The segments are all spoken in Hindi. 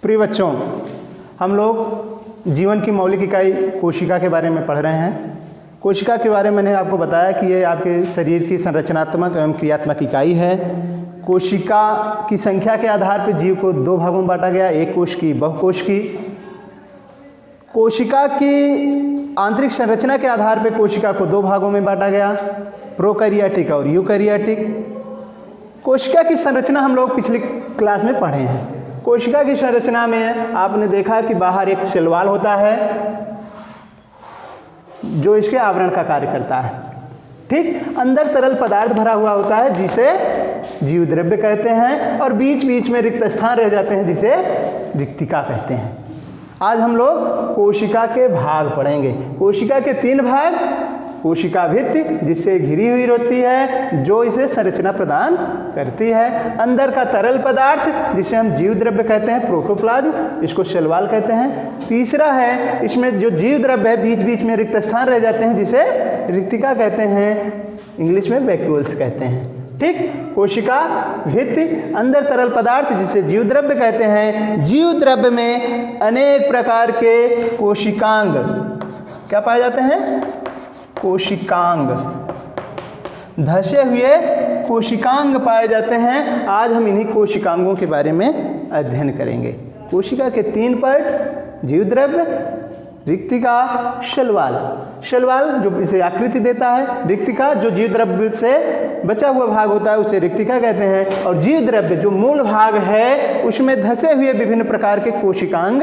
प्रिय बच्चों, हम लोग जीवन की मौलिक इकाई कोशिका के बारे में पढ़ रहे हैं। कोशिका के बारे में मैंने आपको बताया कि ये आपके शरीर की संरचनात्मक एवं क्रियात्मक इकाई है। कोशिका की संख्या के आधार पर जीव को दो भागों में बांटा गया, एक कोश की, बहुकोश की। कोशिका की आंतरिक संरचना के आधार पर कोशिका को दो भागों में बांटा गया, प्रोकैरियोटिक और यूकैरियोटिक। कोशिका की संरचना हम लोग पिछली क्लास में पढ़े हैं। कोशिका की संरचना में आपने देखा कि बाहर एक सेल वॉल होता है जो इसके आवरण का कार्य करता है। ठीक, अंदर तरल पदार्थ भरा हुआ होता है जिसे जीव द्रव्य कहते हैं, और बीच बीच में रिक्त स्थान रह जाते हैं जिसे रिक्तिका कहते हैं। आज हम लोग कोशिका के भाग पढ़ेंगे। कोशिका के तीन भाग: कोशिका भित्ति जिससे घिरी हुई होती है, जो इसे संरचना प्रदान करती है, अंदर का तरल पदार्थ जिसे हम जीव द्रव्य कहते हैं, प्रोटोप्लाज्म, इसको सेल वॉल कहते हैं। तीसरा है इसमें जो जीव द्रव्य है बीच बीच में रिक्त स्थान रह जाते हैं जिसे रिक्तिका कहते हैं, इंग्लिश में वैक्यूल्स कहते हैं। ठीक, कोशिका भित्ति, अंदर तरल पदार्थ जिसे जीव द्रव्य कहते हैं। जीव द्रव्य में अनेक प्रकार के कोशिकांग क्या पाए जाते हैं? कोशिकांग, धसे हुए कोशिकांग पाए जाते हैं। आज हम इन्हीं कोशिकांगों के बारे में अध्ययन करेंगे। कोशिका के तीन पार्ट: जीव द्रव्य, रिक्तिका, सेल वॉल। सेल वॉल जो इसे आकृति देता है, रिक्तिका जो जीव द्रव्य से बचा हुआ भाग होता है उसे रिक्तिका कहते हैं, और जीव द्रव्य जो मूल भाग है उसमें धसे हुए विभिन्न प्रकार के कोशिकांग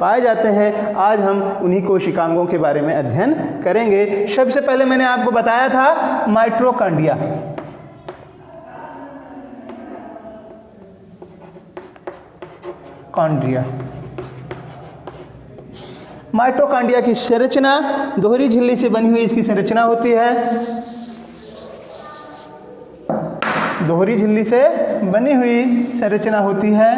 पाए जाते हैं। आज हम उन्हीं कोशिकांगों के बारे में अध्ययन करेंगे। सबसे पहले मैंने आपको बताया था माइटोकॉन्ड्रिया। माइटोकॉन्ड्रिया की संरचना दोहरी झिल्ली से बनी हुई इसकी संरचना होती है। दोहरी झिल्ली से बनी हुई संरचना होती है।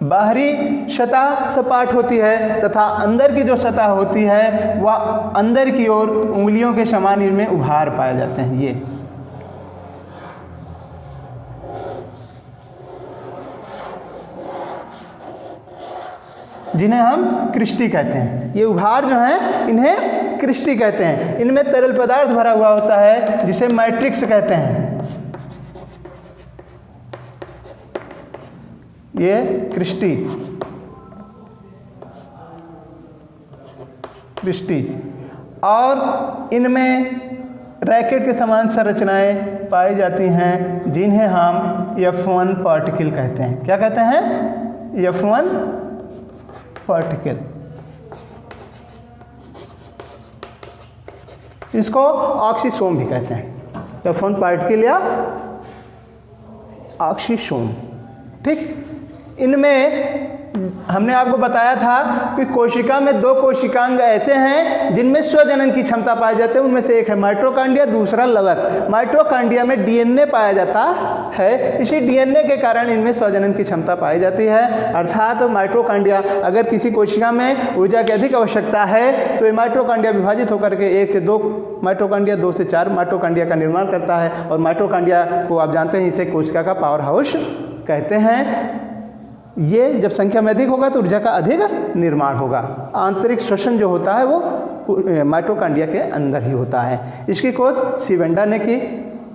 बाहरी सतह सपाट होती है तथा अंदर की जो सतह होती है वह अंदर की ओर उंगलियों के समान इनमें उभार पाए जाते हैं। ये जिन्हें हम क्रिस्टी कहते हैं, ये उभार जो हैं इन्हें क्रिस्टी कहते हैं। इनमें तरल पदार्थ भरा हुआ होता है जिसे मैट्रिक्स कहते हैं। ये क्रिस्टी और इनमें रैकेट के समान संरचनाएं पाई जाती हैं जिन्हें हम F1 पार्टिकल कहते हैं। क्या कहते हैं? F1 particle. इसको ऑक्सीसोम भी कहते हैं, F1 पार्टिकल या ऑक्सीसोम। ठीक, इनमें हमने आपको बताया था कि कोशिका में दो कोशिकांग ऐसे हैं जिनमें स्वजनन की क्षमता पाई जाती है। उनमें से एक है माइटोकॉन्ड्रिया, दूसरा लवक। माइटोकॉन्ड्रिया में डीएनए पाया जाता है, इसी डीएनए के कारण इनमें स्वजनन की क्षमता पाई जाती है। अर्थात माइटोकॉन्ड्रिया, अगर किसी कोशिका में ऊर्जा की अधिक आवश्यकता है तो ये माइटोकॉन्ड्रिया विभाजित होकर के 1 से 2 माइटोकॉन्ड्रिया, 2 से 4 माइटोकॉन्ड्रिया का निर्माण करता है। और माइटोकॉन्ड्रिया को आप जानते हैं इसे कोशिका का पावर हाउस कहते हैं। ये जब संख्या में अधिक होगा तो ऊर्जा का अधिक निर्माण होगा। आंतरिक श्वसन जो होता है वो माइटोकॉन्ड्रिया के अंदर ही होता है। इसकी खोज शिवेंडा ने की,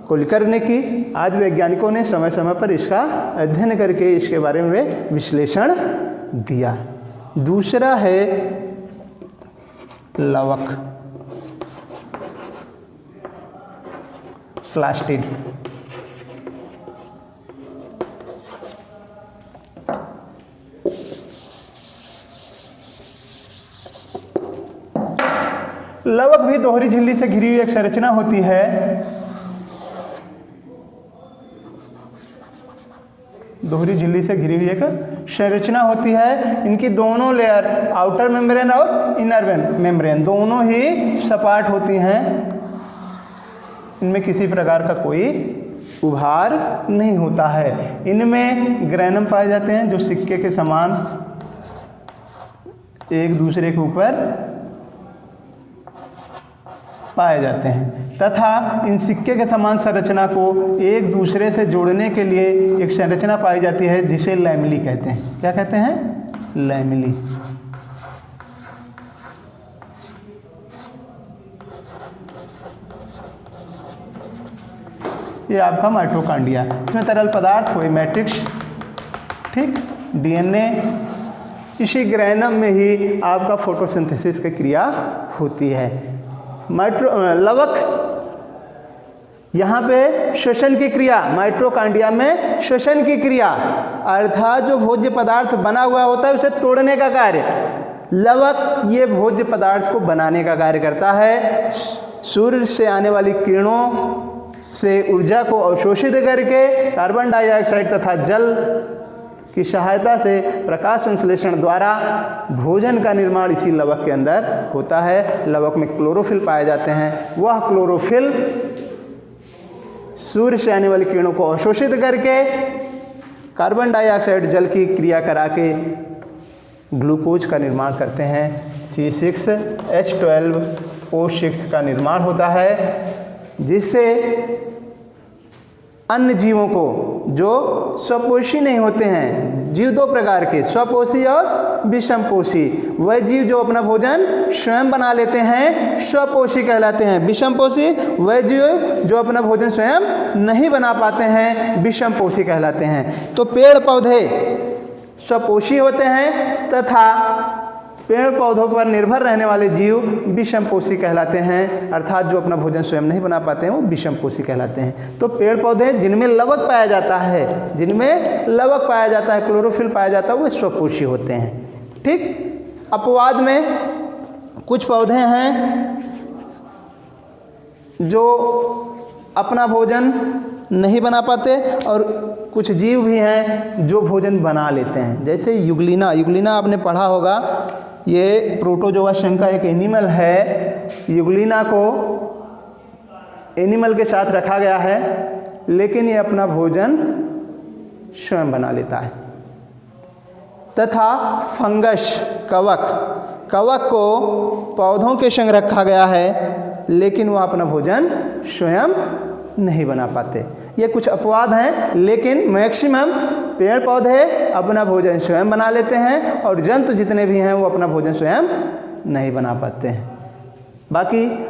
कोलिकर ने की। आज वैज्ञानिकों ने समय समय पर इसका अध्ययन करके इसके बारे में विश्लेषण दिया। दूसरा है लवक, प्लास्टिड। लवक भी दोहरी झिल्ली से घिरी हुई एक संरचना होती है। दोहरी झिल्ली से घिरी हुई एक संरचना होती है। इनकी दोनों लेयर, आउटर मेम्ब्रेन और इनर मेम्ब्रेन, दोनों ही सपाट होती हैं। इनमें किसी प्रकार का कोई उभार नहीं होता है। इनमें ग्रेनम पाए जाते हैं जो सिक्के के समान एक दूसरे के ऊपर पाए जाते हैं। तथा इन सिक्के के समान संरचना को एक दूसरे से जोड़ने के लिए एक संरचना पाई जाती है जिसे लैमिली कहते हैं। क्या कहते हैं? लैमिली। ये आपका माइटोकॉन्ड्रिया, इसमें तरल पदार्थ हुए मैट्रिक्स, ठीक, डीएनए, इसी ग्रहणम में ही आपका फोटोसिंथेसिस की क्रिया होती है। लवक यहाँ पे श्वसन की क्रिया, माइटोकॉन्ड्रिया में श्वसन की क्रिया, अर्थात जो भोज्य पदार्थ बना हुआ होता है उसे तोड़ने का कार्य। लवक ये भोज्य पदार्थ को बनाने का कार्य करता है। सूर्य से आने वाली किरणों से ऊर्जा को अवशोषित करके कार्बन डाइऑक्साइड तथा जल की सहायता से प्रकाश संश्लेषण द्वारा भोजन का निर्माण इसी लवक के अंदर होता है। लवक में क्लोरोफिल पाए जाते हैं। वह क्लोरोफिल सूर्य से आने वाली किरणों को अवशोषित करके कार्बन डाइऑक्साइड जल की क्रिया करा के ग्लूकोज का निर्माण करते हैं। C6H12O6 का निर्माण होता है, जिससे अन्य जीवों को जो स्वपोषी नहीं होते हैं, जीव दो प्रकार के, स्वपोषी और विषमपोषी, वह जीव जो अपना भोजन स्वयं बना लेते हैं स्वपोषी कहलाते हैं। विषमपोषी वह जीव जो अपना भोजन स्वयं नहीं बना पाते हैं विषमपोषी कहलाते हैं। तो पेड़ पौधे स्वपोषी होते हैं तथा पेड़ पौधों पर निर्भर रहने वाले जीव विषमपोषी कहलाते हैं, अर्थात जो अपना भोजन स्वयं नहीं बना पाते हैं वो विषमपोषी कहलाते हैं। तो पेड़ पौधे जिनमें लवक पाया जाता है, जिनमें लवक पाया जाता है, क्लोरोफिल पाया जाता है, वो स्वपोषी होते हैं। ठीक। अपवाद में कुछ पौधे हैं जो अपना भोजन नहीं बना पाते और कुछ जीव भी हैं जो भोजन बना लेते हैं। जैसे युगलिना, युगलिना आपने पढ़ा होगा, ये प्रोटोजोआ संघ का एक एनिमल है। युगलिना को एनिमल के साथ रखा गया है, लेकिन ये अपना भोजन स्वयं बना लेता है। तथा फंगस, कवक, कवक को पौधों के संग रखा गया है, लेकिन वह अपना भोजन स्वयं नहीं बना पाते। ये कुछ अपवाद हैं, लेकिन मैक्सिमम पेड़ पौधे अपना भोजन स्वयं बना लेते हैं और जंतु जितने भी हैं वो अपना भोजन स्वयं नहीं बना पाते हैं। बाकी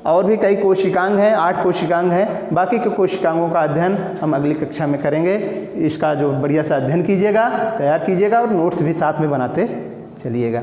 और भी कई कोशिकांग हैं, 8 कोशिकांग हैं। बाकी के कोशिकांगों का अध्ययन हम अगली कक्षा में करेंगे। इसका जो बढ़िया सा अध्ययन कीजिएगा, तैयार कीजिएगा और नोट्स भी साथ में बनाते चलिएगा।